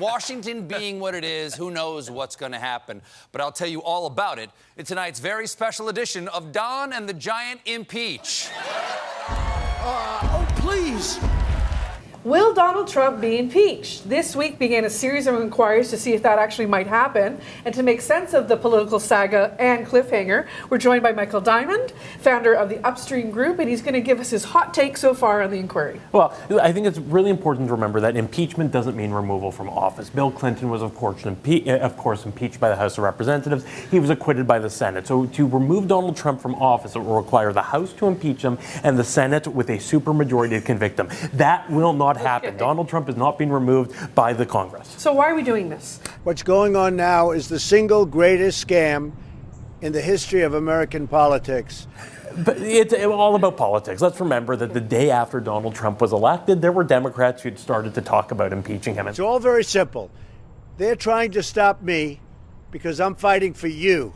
Washington being what it is, who knows what's going to happen. But I'll tell you all about it in tonight's very special edition of Don and the Giant Impeach. Oh, please. Will Donald Trump be impeached? This week began a series of inquiries to see if that actually might happen. And to make sense of the political saga and cliffhanger, we're joined by Michael Diamond, founder of the Upstream Group, and he's going to give us his hot take so far on the inquiry. Well, I think it's really important to remember that impeachment doesn't mean removal from office. Bill Clinton was, of course, impeached by the House of Representatives. He was acquitted by the Senate. So to remove Donald Trump from office, it will require the House to impeach him and the Senate with a supermajority to convict him. That will not happen. Okay. Donald Trump is not being removed by the Congress. So why are we doing this? What's going on now is the single greatest scam in the history of American politics. But it's all about politics. Let's remember that the day after Donald Trump was elected, there were Democrats who'd started to talk about impeaching him. It's all very simple. They're trying to stop me because I'm fighting for you,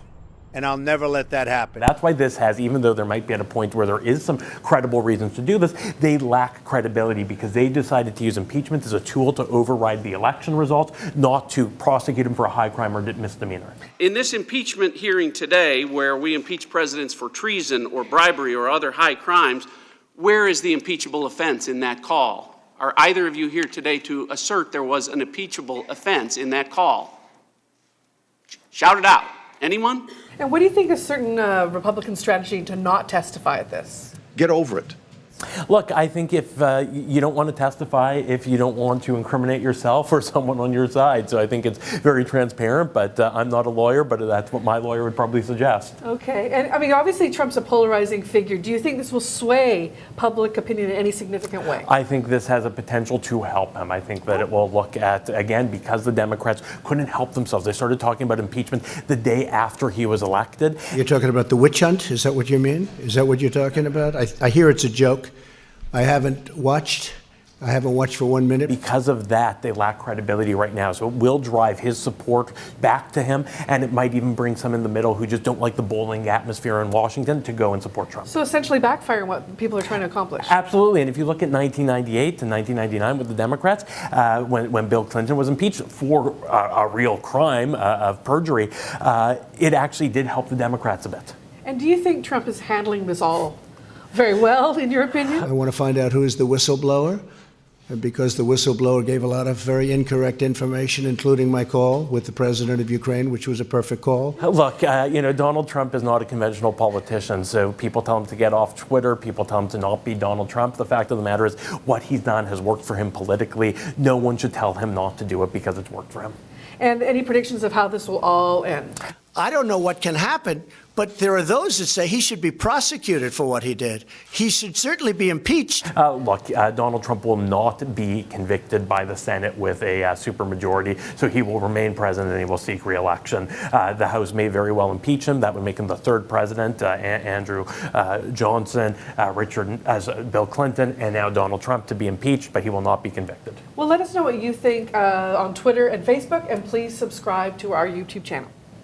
and I'll never let that happen. That's why this has, even though there might be at a point where there is some credible reasons to do this, they lack credibility because they decided to use impeachment as a tool to override the election results, not to prosecute him for a high crime or misdemeanor. In this impeachment hearing today, where we impeach presidents for treason or bribery or other high crimes, where is the impeachable offense in that call? Are either of you here today to assert there was an impeachable offense in that call? Shout it out. Anyone? And what do you think is certain Republican strategy to not testify at this? Get over it. Look, I think if you don't want to testify, if you don't want to incriminate yourself or someone on your side. So I think it's very transparent, but I'm not a lawyer, but that's what my lawyer would probably suggest. Okay. And I mean, obviously Trump's a polarizing figure. Do you think this will sway public opinion in any significant way? I think this has a potential to help him. I think that it will look at, again, because the Democrats couldn't help themselves. They started talking about impeachment the day after he was elected. You're talking about the witch hunt? Is that what you mean? Is that what you're talking about? I hear it's a joke. I haven't watched for 1 minute. Because of that, they lack credibility right now. So it will drive his support back to him, and it might even bring some in the middle who just don't like the bullying atmosphere in Washington to go and support Trump. So essentially backfiring what people are trying to accomplish. Absolutely. And if you look at 1998 to 1999 with the Democrats, when Bill Clinton was impeached for a real crime of perjury, it actually did help the Democrats a bit. And do you think Trump is handling this all very well, in your opinion? I want to find out who is the whistleblower, because the whistleblower gave a lot of very incorrect information, including my call with the president of Ukraine, which was a perfect call. Look, Donald Trump is not a conventional politician, so people tell him to get off Twitter, people tell him to not be Donald Trump. The fact of the matter is what he's done has worked for him politically. No one should tell him not to do it because it's worked for him. And any predictions of how this will all end? I don't know what can happen, but there are those that say he should be prosecuted for what he did. He should certainly be impeached. Donald Trump will not be convicted by the Senate with a supermajority, so he will remain president and he will seek re-election. The House may very well impeach him. That would make him the third president. Andrew Johnson, Bill Clinton, and now Donald Trump to be impeached, but he will not be convicted. Well, let us know what you think on Twitter and Facebook, and please subscribe to our YouTube channel.